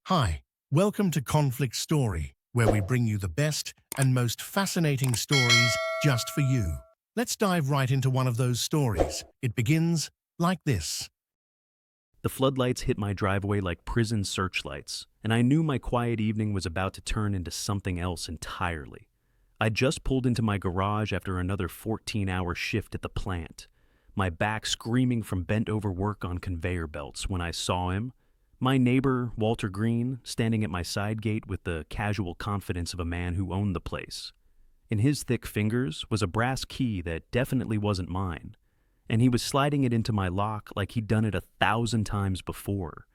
Hi, welcome to ConflictStory, where we bring you the best and most fascinating stories just for you. Let's dive right into one of those stories. It begins like this. The floodlights hit my driveway like prison searchlights, and I knew my quiet evening was about to turn into something else entirely. I just pulled into my garage after another 14-hour shift at the plant, my back screaming from bent-over work on conveyor belts when I saw him. My neighbor, Walter Green, standing at my side gate with the casual confidence of a man who owned the place. In his thick fingers was a brass key that definitely wasn't mine, and he was sliding it into my lock like he'd done it 1,000 times before.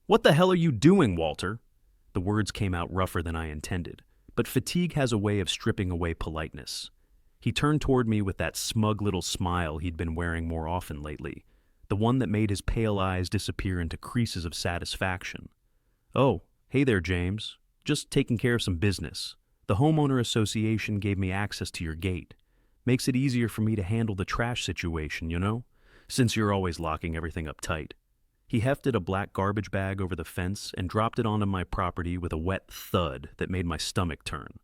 "What the hell are you doing, Walter?" The words came out rougher than I intended, but fatigue has a way of stripping away politeness. He turned toward me with that smug little smile he'd been wearing more often lately, the one that made his pale eyes disappear into creases of satisfaction. "Oh, hey there, James. Just taking care of some business. The Homeowner Association gave me access to your gate. Makes it easier for me to handle the trash situation, since you're always locking everything up tight." He hefted a black garbage bag over the fence and dropped it onto my property with a wet thud that made my stomach turn.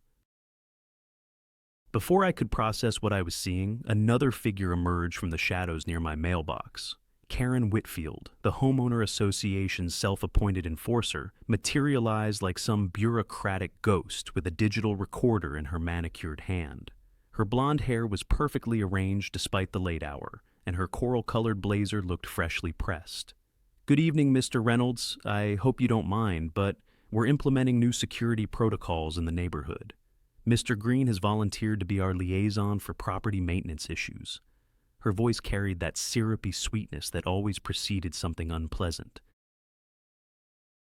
Before I could process what I was seeing, another figure emerged from the shadows near my mailbox. Karen Whitfield, the Homeowner Association's self-appointed enforcer, materialized like some bureaucratic ghost with a digital recorder in her manicured hand. Her blonde hair was perfectly arranged despite the late hour, and her coral-colored blazer looked freshly pressed. "Good evening, Mr. Reynolds. I hope you don't mind, but we're implementing new security protocols in the neighborhood. Mr. Green has volunteered to be our liaison for property maintenance issues." Her voice carried that syrupy sweetness that always preceded something unpleasant.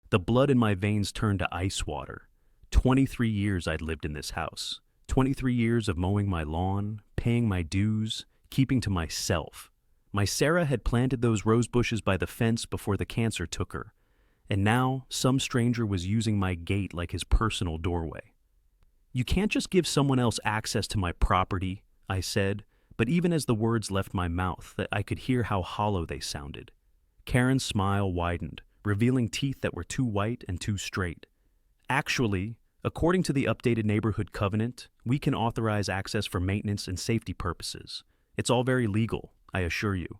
The blood in my veins turned to ice water. 23 years I'd lived in this house. 23 years of mowing my lawn, paying my dues, keeping to myself. My Sarah had planted those rose bushes by the fence before the cancer took her, and now some stranger was using my gate like his personal doorway. "You can't just give someone else access to my property," I said, but even as the words left my mouth, I could hear how hollow they sounded. Karen's smile widened, revealing teeth that were too white and too straight. "Actually, according to the updated neighborhood covenant, we can authorize access for maintenance and safety purposes. It's all very legal, I assure you."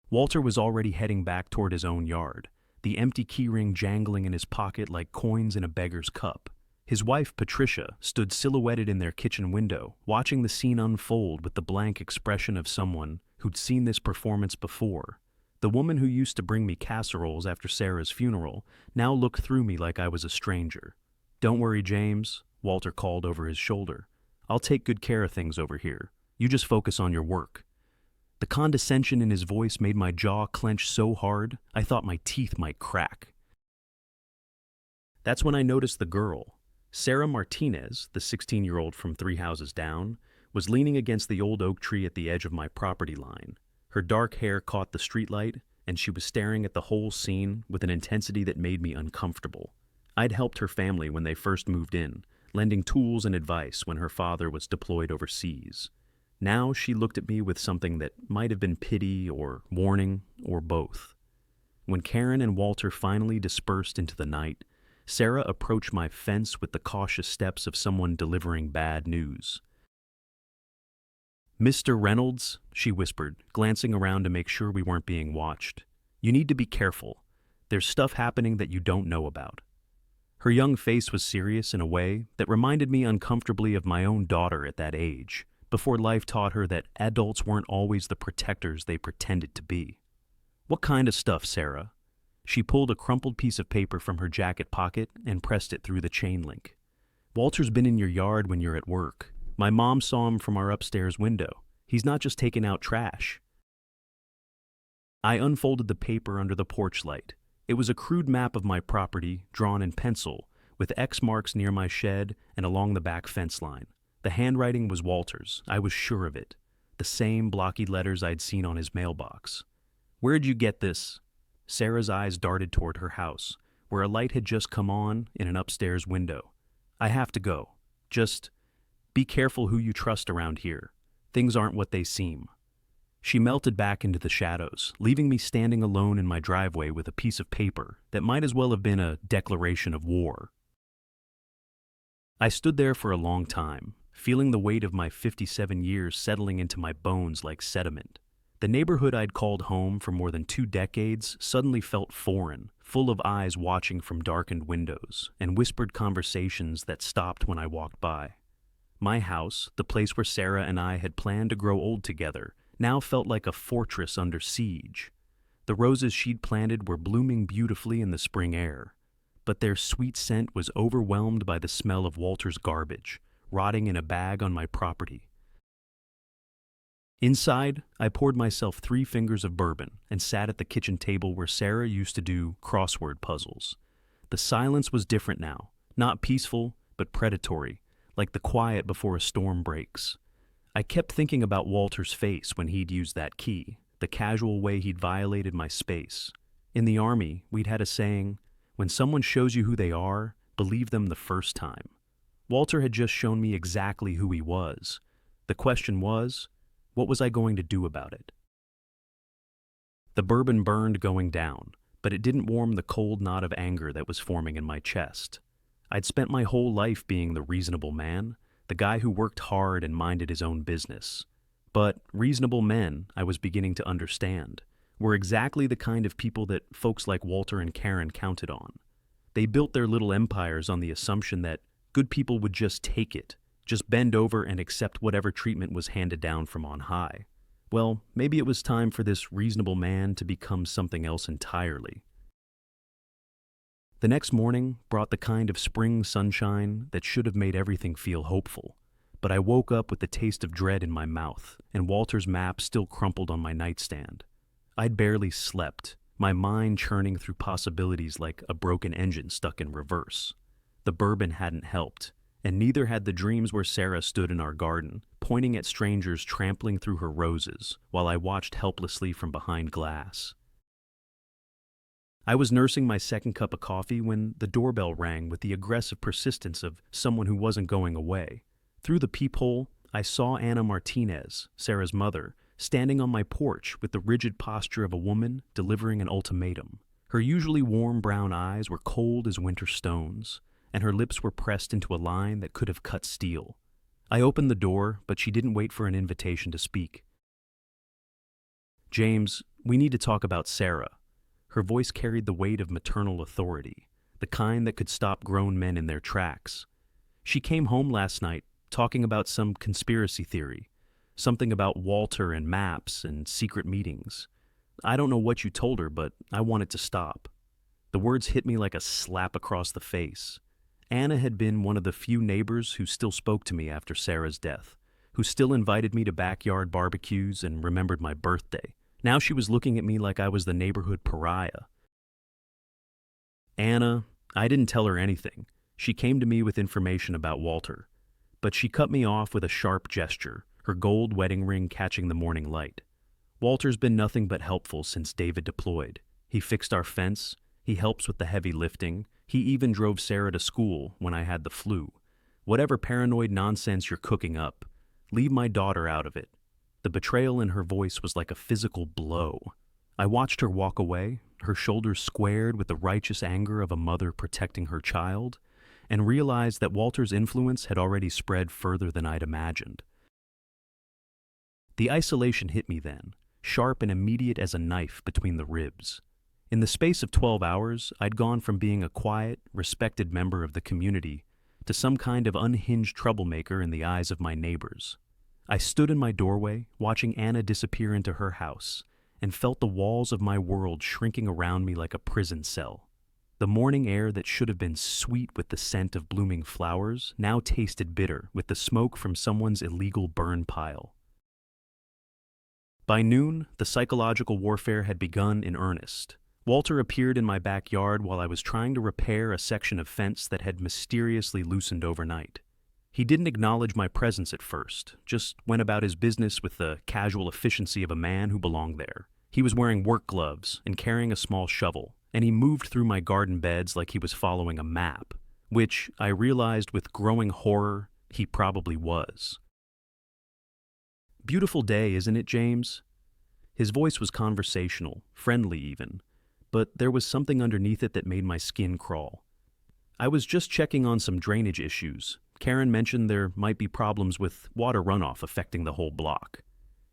Walter was already heading back toward his own yard, the empty keyring jangling in his pocket like coins in a beggar's cup. His wife, Patricia, stood silhouetted in their kitchen window, watching the scene unfold with the blank expression of someone who'd seen this performance before. The woman who used to bring me casseroles after Sarah's funeral now looked through me like I was a stranger. "Don't worry, James," Walter called over his shoulder. "I'll take good care of things over here. You just focus on your work." The condescension in his voice made my jaw clench so hard I thought my teeth might crack. That's when I noticed the girl. Sarah Martinez, the 16-year-old from 3 houses down, was leaning against the old oak tree at the edge of my property line. Her dark hair caught the streetlight, and she was staring at the whole scene with an intensity that made me uncomfortable. I'd helped her family when they first moved in, lending tools and advice when her father was deployed overseas. Now she looked at me with something that might have been pity or warning or both. When Karen and Walter finally dispersed into the night, Sarah approached my fence with the cautious steps of someone delivering bad news. "Mr. Reynolds," she whispered, glancing around to make sure we weren't being watched. "You need to be careful. There's stuff happening that you don't know about." Her young face was serious in a way that reminded me uncomfortably of my own daughter at that age, before life taught her that adults weren't always the protectors they pretended to be. "What kind of stuff, Sarah?" She pulled a crumpled piece of paper from her jacket pocket and pressed it through the chain link. "Walter's been in your yard when you're at work. My mom saw him from our upstairs window. He's not just taking out trash." I unfolded the paper under the porch light. It was a crude map of my property, drawn in pencil, with X marks near my shed and along the back fence line. The handwriting was Walter's, I was sure of it. The same blocky letters I'd seen on his mailbox. "Where'd you get this?" Sarah's eyes darted toward her house, where a light had just come on in an upstairs window. "I have to go. Just be careful who you trust around here. Things aren't what they seem." She melted back into the shadows, leaving me standing alone in my driveway with a piece of paper that might as well have been a declaration of war. I stood there for a long time, feeling the weight of my 57 years settling into my bones like sediment. The neighborhood I'd called home for more than 2 decades suddenly felt foreign, full of eyes watching from darkened windows and whispered conversations that stopped when I walked by. My house, the place where Sarah and I had planned to grow old together, now felt like a fortress under siege. The roses she'd planted were blooming beautifully in the spring air, but their sweet scent was overwhelmed by the smell of Walter's garbage, rotting in a bag on my property. Inside, I poured myself 3 fingers of bourbon and sat at the kitchen table where Sarah used to do crossword puzzles. The silence was different now, not peaceful, but predatory, like the quiet before a storm breaks. I kept thinking about Walter's face when he'd used that key, the casual way he'd violated my space. In the Army, we'd had a saying, when someone shows you who they are, believe them the first time. Walter had just shown me exactly who he was. The question was, what was I going to do about it? The bourbon burned going down, but it didn't warm the cold knot of anger that was forming in my chest. I'd spent my whole life being the reasonable man, the guy who worked hard and minded his own business. But reasonable men, I was beginning to understand, were exactly the kind of people that folks like Walter and Karen counted on. They built their little empires on the assumption that good people would just take it, just bend over and accept whatever treatment was handed down from on high. Well, maybe it was time for this reasonable man to become something else entirely. The next morning brought the kind of spring sunshine that should have made everything feel hopeful, but I woke up with the taste of dread in my mouth, and Walter's map still crumpled on my nightstand. I'd barely slept, my mind churning through possibilities like a broken engine stuck in reverse. The bourbon hadn't helped, and neither had the dreams where Sarah stood in our garden, pointing at strangers trampling through her roses, while I watched helplessly from behind glass. I was nursing my second cup of coffee when the doorbell rang with the aggressive persistence of someone who wasn't going away. Through the peephole, I saw Anna Martinez, Sarah's mother, standing on my porch with the rigid posture of a woman delivering an ultimatum. Her usually warm brown eyes were cold as winter stones, and her lips were pressed into a line that could have cut steel. I opened the door, but she didn't wait for an invitation to speak. "James, we need to talk about Sarah." Her voice carried the weight of maternal authority, the kind that could stop grown men in their tracks. "She came home last night, talking about some conspiracy theory, something about Walter and maps and secret meetings. I don't know what you told her, but I want it to stop." The words hit me like a slap across the face. Anna had been one of the few neighbors who still spoke to me after Sarah's death, who still invited me to backyard barbecues and remembered my birthday. Now she was looking at me like I was the neighborhood pariah. "Anna, I didn't tell her anything. She came to me with information about Walter." But she cut me off with a sharp gesture, her gold wedding ring catching the morning light. "Walter's been nothing but helpful since David deployed. He fixed our fence, he helps with the heavy lifting, he even drove Sarah to school when I had the flu. Whatever paranoid nonsense you're cooking up, leave my daughter out of it." The betrayal in her voice was like a physical blow. I watched her walk away, her shoulders squared with the righteous anger of a mother protecting her child, and realized that Walter's influence had already spread further than I'd imagined. The isolation hit me then, sharp and immediate as a knife between the ribs. In the space of 12 hours, I'd gone from being a quiet, respected member of the community to some kind of unhinged troublemaker in the eyes of my neighbors. I stood in my doorway, watching Anna disappear into her house, and felt the walls of my world shrinking around me like a prison cell. The morning air that should have been sweet with the scent of blooming flowers now tasted bitter with the smoke from someone's illegal burn pile. By noon, the psychological warfare had begun in earnest. Walter appeared in my backyard while I was trying to repair a section of fence that had mysteriously loosened overnight. He didn't acknowledge my presence at first, just went about his business with the casual efficiency of a man who belonged there. He was wearing work gloves and carrying a small shovel, and he moved through my garden beds like he was following a map, which I realized with growing horror he probably was. "Beautiful day, isn't it, James?" His voice was conversational, friendly even, but there was something underneath it that made my skin crawl. I was just checking on some drainage issues. Karen mentioned there might be problems with water runoff affecting the whole block.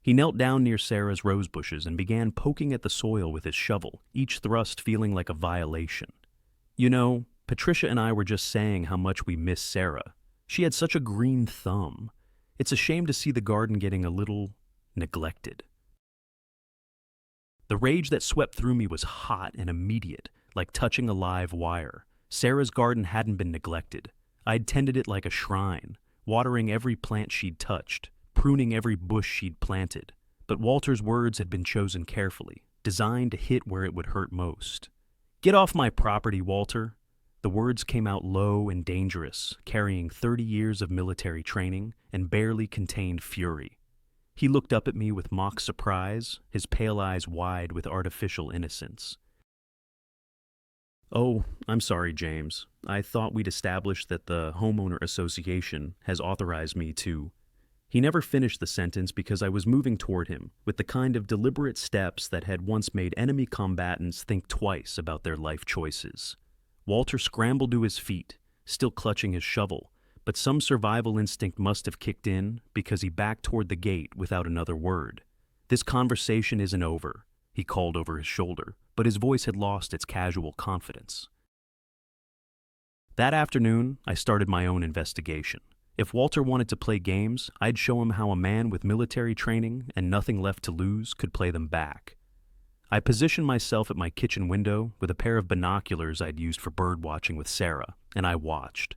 He knelt down near Sarah's rose bushes and began poking at the soil with his shovel, each thrust feeling like a violation. You know, Patricia and I were just saying how much we miss Sarah. She had such a green thumb. It's a shame to see the garden getting a little neglected. The rage that swept through me was hot and immediate, like touching a live wire. Sarah's garden hadn't been neglected. I'd tended it like a shrine, watering every plant she'd touched, pruning every bush she'd planted. But Walter's words had been chosen carefully, designed to hit where it would hurt most. "Get off my property, Walter." The words came out low and dangerous, carrying 30 years of military training and barely contained fury. He looked up at me with mock surprise, his pale eyes wide with artificial innocence. "Oh, I'm sorry, James. I thought we'd established that the Homeowner Association has authorized me to—" He never finished the sentence because I was moving toward him with the kind of deliberate steps that had once made enemy combatants think twice about their life choices. Walter scrambled to his feet, still clutching his shovel, but some survival instinct must have kicked in because he backed toward the gate without another word. "This conversation isn't over," he called over his shoulder, but his voice had lost its casual confidence. That afternoon, I started my own investigation. If Walter wanted to play games, I'd show him how a man with military training and nothing left to lose could play them back. I positioned myself at my kitchen window with a pair of binoculars I'd used for bird watching with Sarah, and I watched.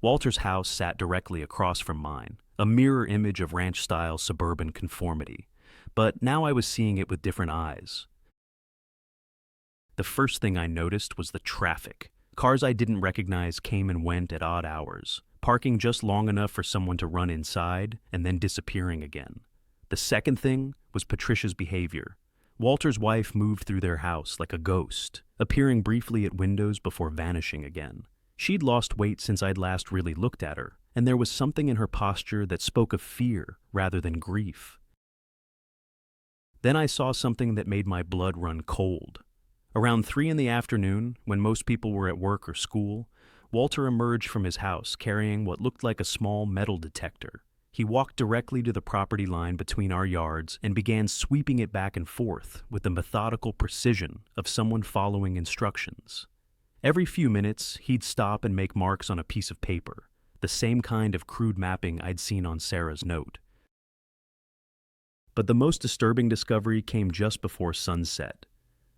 Walter's house sat directly across from mine, a mirror image of ranch-style suburban conformity. But now I was seeing it with different eyes. The first thing I noticed was the traffic. Cars I didn't recognize came and went at odd hours, parking just long enough for someone to run inside and then disappearing again. The second thing was Patricia's behavior. Walter's wife moved through their house like a ghost, appearing briefly at windows before vanishing again. She'd lost weight since I'd last really looked at her, and there was something in her posture that spoke of fear rather than grief. Then I saw something that made my blood run cold. Around 3 in the afternoon, when most people were at work or school, Walter emerged from his house carrying what looked like a small metal detector. He walked directly to the property line between our yards and began sweeping it back and forth with the methodical precision of someone following instructions. Every few minutes, he'd stop and make marks on a piece of paper, the same kind of crude mapping I'd seen on Sarah's note. But the most disturbing discovery came just before sunset.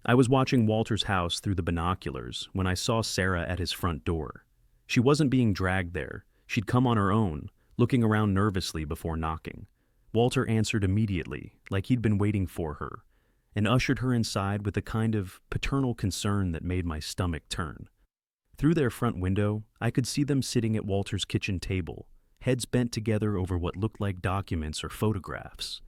I was watching Walter's house through the binoculars when I saw Sarah at his front door. She wasn't being dragged there. She'd come on her own, looking around nervously before knocking. Walter answered immediately, like he'd been waiting for her, and ushered her inside with a kind of paternal concern that made my stomach turn. Through their front window, I could see them sitting at Walter's kitchen table, heads bent together over what looked like documents or photographs.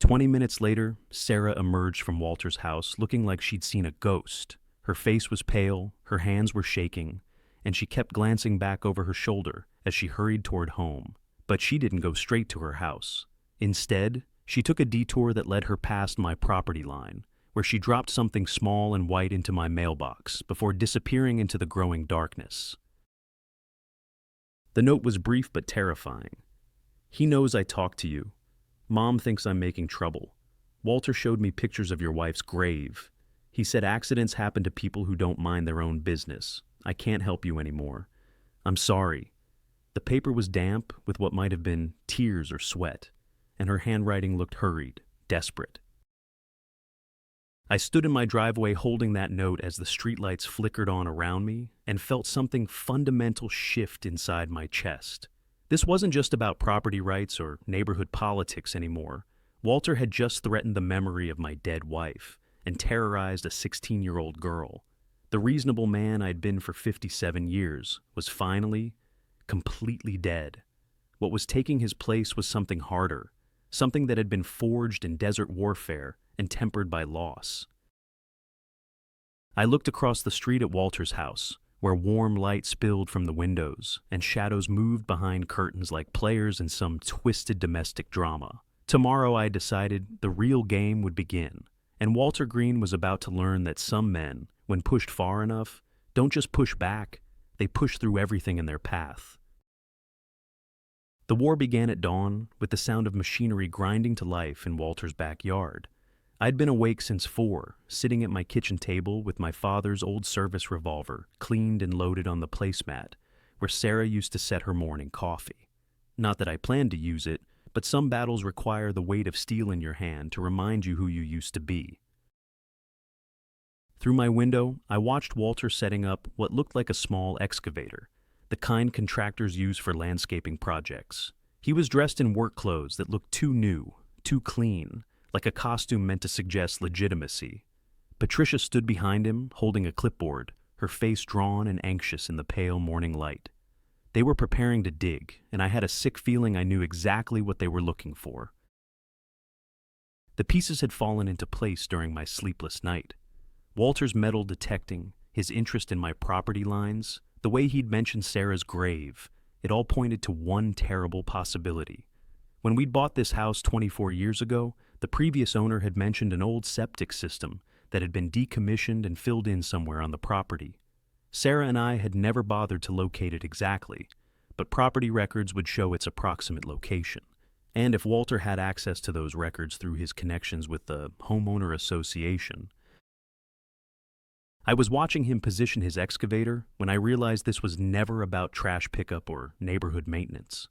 20 minutes later, Sarah emerged from Walter's house looking like she'd seen a ghost. Her face was pale, her hands were shaking, and she kept glancing back over her shoulder as she hurried toward home. But she didn't go straight to her house. Instead, she took a detour that led her past my property line, where she dropped something small and white into my mailbox before disappearing into the growing darkness. The note was brief but terrifying. "He knows I talked to you. Mom thinks I'm making trouble. Walter showed me pictures of your wife's grave. He said accidents happen to people who don't mind their own business. I can't help you anymore. I'm sorry." The paper was damp with what might have been tears or sweat, and her handwriting looked hurried, desperate. I stood in my driveway holding that note as the streetlights flickered on around me and felt something fundamental shift inside my chest. This wasn't just about property rights or neighborhood politics anymore. Walter had just threatened the memory of my dead wife and terrorized a 16-year-old girl. The reasonable man I'd been for 57 years was finally, completely dead. What was taking his place was something harder, something that had been forged in desert warfare and tempered by loss. I looked across the street at Walter's house, where warm light spilled from the windows and shadows moved behind curtains like players in some twisted domestic drama, Tomorrow, I decided, the real game would begin, and Walter Green was about to learn that some men, when pushed far enough, don't just push back, they push through everything in their path. The war began at dawn with the sound of machinery grinding to life in Walter's backyard. I'd been awake since 4, sitting at my kitchen table with my father's old service revolver cleaned and loaded on the placemat, where Sarah used to set her morning coffee. Not that I planned to use it, but some battles require the weight of steel in your hand to remind you who you used to be. Through my window, I watched Walter setting up what looked like a small excavator, the kind contractors use for landscaping projects. He was dressed in work clothes that looked too new, too clean, like a costume meant to suggest legitimacy. Patricia stood behind him, holding a clipboard, her face drawn and anxious in the pale morning light. They were preparing to dig, and I had a sick feeling I knew exactly what they were looking for. The pieces had fallen into place during my sleepless night. Walter's metal detecting, his interest in my property lines, the way he'd mentioned Sarah's grave, it all pointed to one terrible possibility. When we'd bought this house 24 years ago, the previous owner had mentioned an old septic system that had been decommissioned and filled in somewhere on the property. Sarah and I had never bothered to locate it exactly, but property records would show its approximate location. And if Walter had access to those records through his connections with the Homeowner Association, I was watching him position his excavator when I realized this was never about trash pickup or neighborhood maintenance.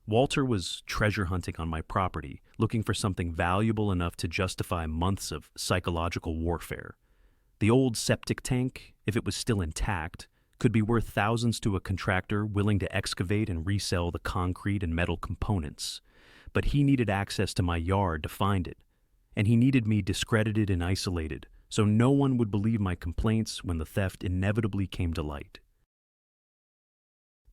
Walter was treasure hunting on my property, looking for something valuable enough to justify months of psychological warfare. The old septic tank, if it was still intact, could be worth thousands to a contractor willing to excavate and resell the concrete and metal components. But he needed access to my yard to find it, and he needed me discredited and isolated, so no one would believe my complaints when the theft inevitably came to light.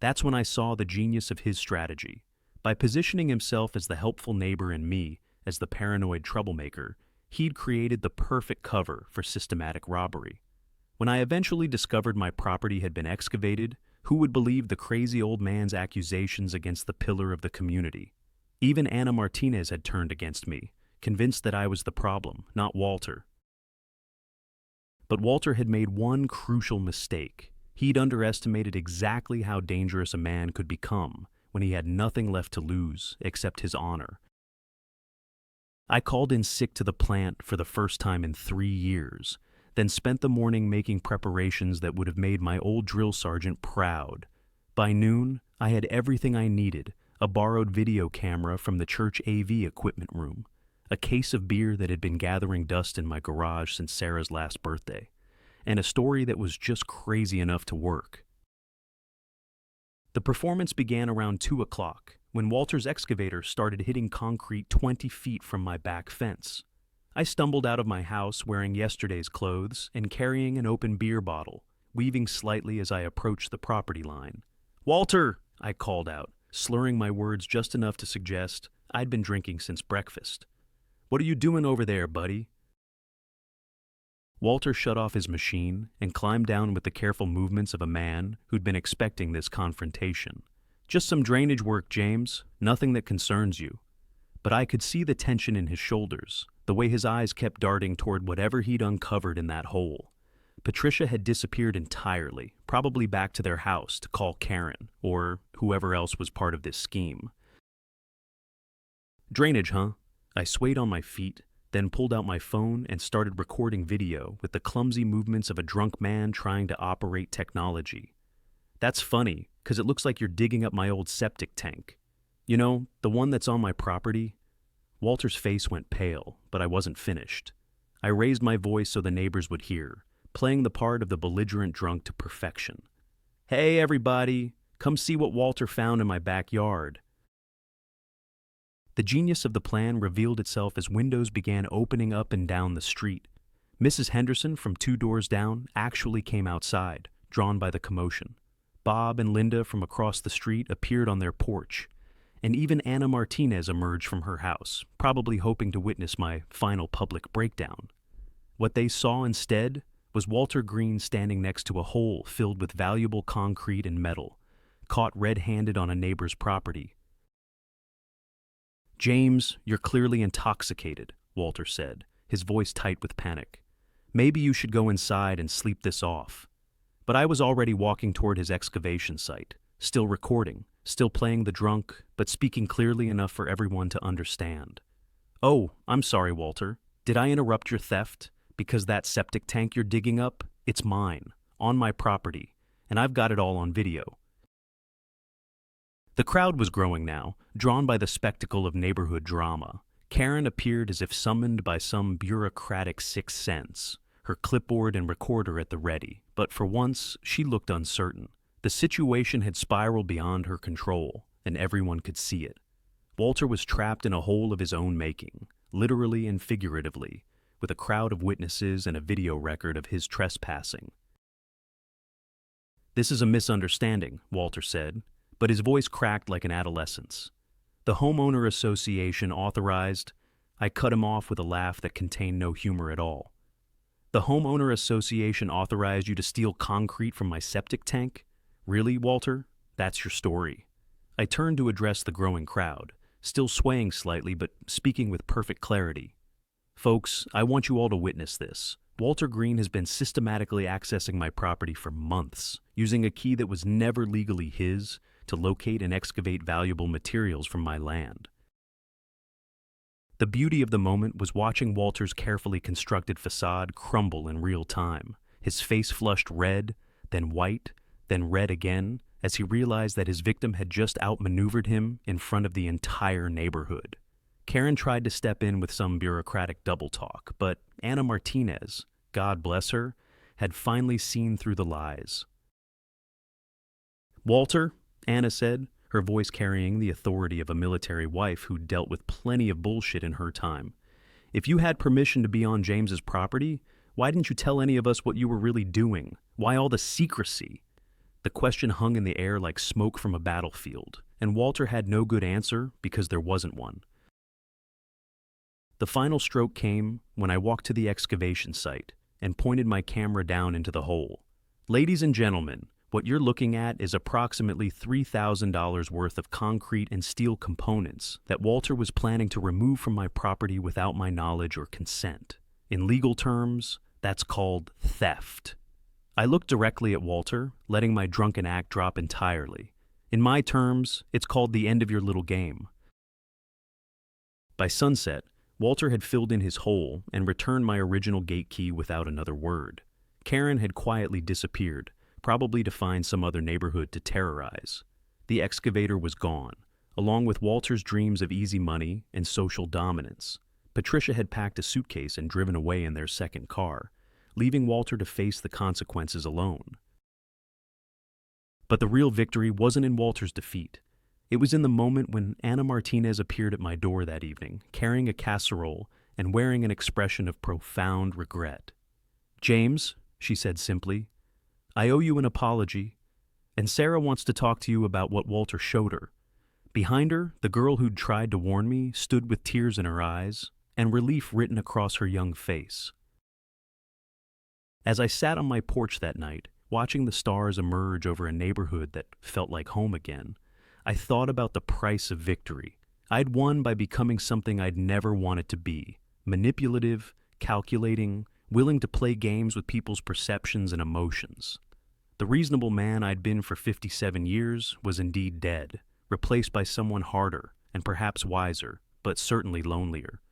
That's when I saw the genius of his strategy. By positioning himself as the helpful neighbor and me as the paranoid troublemaker, he'd created the perfect cover for systematic robbery. When I eventually discovered my property had been excavated, who would believe the crazy old man's accusations against the pillar of the community? Even Anna Martinez had turned against me, convinced that I was the problem, not Walter. But Walter had made one crucial mistake. He'd underestimated exactly how dangerous a man could become when he had nothing left to lose except his honor. I called in sick to the plant for the first time in 3 years, then spent the morning making preparations that would have made my old drill sergeant proud. By noon, I had everything I needed: a borrowed video camera from the church AV equipment room, a case of beer that had been gathering dust in my garage since Sarah's last birthday, and a story that was just crazy enough to work. The performance began around 2 o'clock, when Walter's excavator started hitting concrete 20 feet from my back fence. I stumbled out of my house wearing yesterday's clothes and carrying an open beer bottle, weaving slightly as I approached the property line. "Walter!" I called out, slurring my words just enough to suggest I'd been drinking since breakfast. "What are you doing over there, buddy?" Walter shut off his machine and climbed down with the careful movements of a man who'd been expecting this confrontation. "Just some drainage work, James. Nothing that concerns you." But I could see the tension in his shoulders, the way his eyes kept darting toward whatever he'd uncovered in that hole. Patricia had disappeared entirely, probably back to their house to call Karen, or whoever else was part of this scheme. "Drainage, huh?" I swayed on my feet, then pulled out my phone and started recording video with the clumsy movements of a drunk man trying to operate technology. "That's funny, 'cause it looks like you're digging up my old septic tank. You know, the one that's on my property?" Walter's face went pale, but I wasn't finished. I raised my voice so the neighbors would hear, playing the part of the belligerent drunk to perfection. "Hey, everybody, come see what Walter found in my backyard." The genius of the plan revealed itself as windows began opening up and down the street. Mrs. Henderson from 2 doors down actually came outside, drawn by the commotion. Bob and Linda from across the street appeared on their porch, and even Anna Martinez emerged from her house, probably hoping to witness my final public breakdown. What they saw instead was Walter Green standing next to a hole filled with valuable concrete and metal, caught red-handed on a neighbor's property. "James, you're clearly intoxicated," Walter said, his voice tight with panic. "Maybe you should go inside and sleep this off." But I was already walking toward his excavation site, still recording, still playing the drunk, but speaking clearly enough for everyone to understand. "Oh, I'm sorry, Walter. Did I interrupt your theft? Because that septic tank you're digging up, it's mine, on my property, and I've got it all on video." The crowd was growing now, drawn by the spectacle of neighborhood drama. Karen appeared as if summoned by some bureaucratic sixth sense, her clipboard and recorder at the ready, but for once she looked uncertain. The situation had spiraled beyond her control, and everyone could see it. Walter was trapped in a hole of his own making, literally and figuratively, with a crowd of witnesses and a video record of his trespassing. "This is a misunderstanding," Walter said, but his voice cracked like an adolescent's. "The Homeowner Association authorized—" I cut him off with a laugh that contained no humor at all. "The Homeowner Association authorized you to steal concrete from my septic tank? Really, Walter? That's your story?" I turned to address the growing crowd, still swaying slightly but speaking with perfect clarity. "Folks, I want you all to witness this. Walter Green has been systematically accessing my property for months, using a key that was never legally his to locate and excavate valuable materials from my land." The beauty of the moment was watching Walter's carefully constructed facade crumble in real time, his face flushed red, then white, then red again, as he realized that his victim had just outmaneuvered him in front of the entire neighborhood. Karen tried to step in with some bureaucratic double talk, but Anna Martinez, God bless her, had finally seen through the lies. "Walter," Anna said, her voice carrying the authority of a military wife who dealt with plenty of bullshit in her time, "if you had permission to be on James's property, why didn't you tell any of us what you were really doing? Why all the secrecy?" The question hung in the air like smoke from a battlefield, and Walter had no good answer because there wasn't one. The final stroke came when I walked to the excavation site and pointed my camera down into the hole. "Ladies and gentlemen, what you're looking at is approximately $3,000 worth of concrete and steel components that Walter was planning to remove from my property without my knowledge or consent. In legal terms, that's called theft." I looked directly at Walter, letting my drunken act drop entirely. "In my terms, it's called the end of your little game." By sunset, Walter had filled in his hole and returned my original gate key without another word. Karen had quietly disappeared, probably to find some other neighborhood to terrorize. The excavator was gone, along with Walter's dreams of easy money and social dominance. Patricia had packed a suitcase and driven away in their second car, leaving Walter to face the consequences alone. But the real victory wasn't in Walter's defeat. It was in the moment when Anna Martinez appeared at my door that evening, carrying a casserole and wearing an expression of profound regret. "James," she said simply, "I owe you an apology, and Sarah wants to talk to you about what Walter showed her." Behind her, the girl who'd tried to warn me stood with tears in her eyes and relief written across her young face. As I sat on my porch that night, watching the stars emerge over a neighborhood that felt like home again, I thought about the price of victory. I'd won by becoming something I'd never wanted to be: manipulative, calculating, willing to play games with people's perceptions and emotions. The reasonable man I'd been for 57 years was indeed dead, replaced by someone harder and perhaps wiser, but certainly lonelier.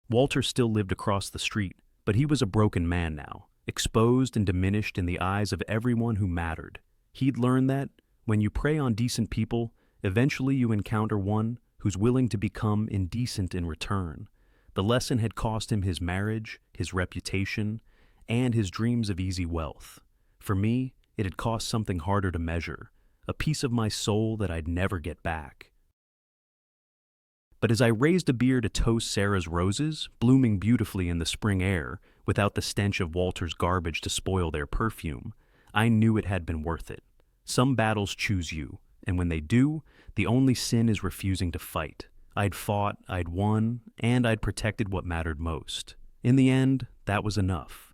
Walter still lived across the street, but he was a broken man now, exposed and diminished in the eyes of everyone who mattered. He'd learned that, when you prey on decent people, eventually you encounter one who's willing to become indecent in return. The lesson had cost him his marriage, his reputation, and his dreams of easy wealth. For me, it had cost something harder to measure, a piece of my soul that I'd never get back. But as I raised a beer to toast Sarah's roses, blooming beautifully in the spring air, without the stench of Walter's garbage to spoil their perfume, I knew it had been worth it. Some battles choose you, and when they do, the only sin is refusing to fight. I'd fought, I'd won, and I'd protected what mattered most. In the end, that was enough.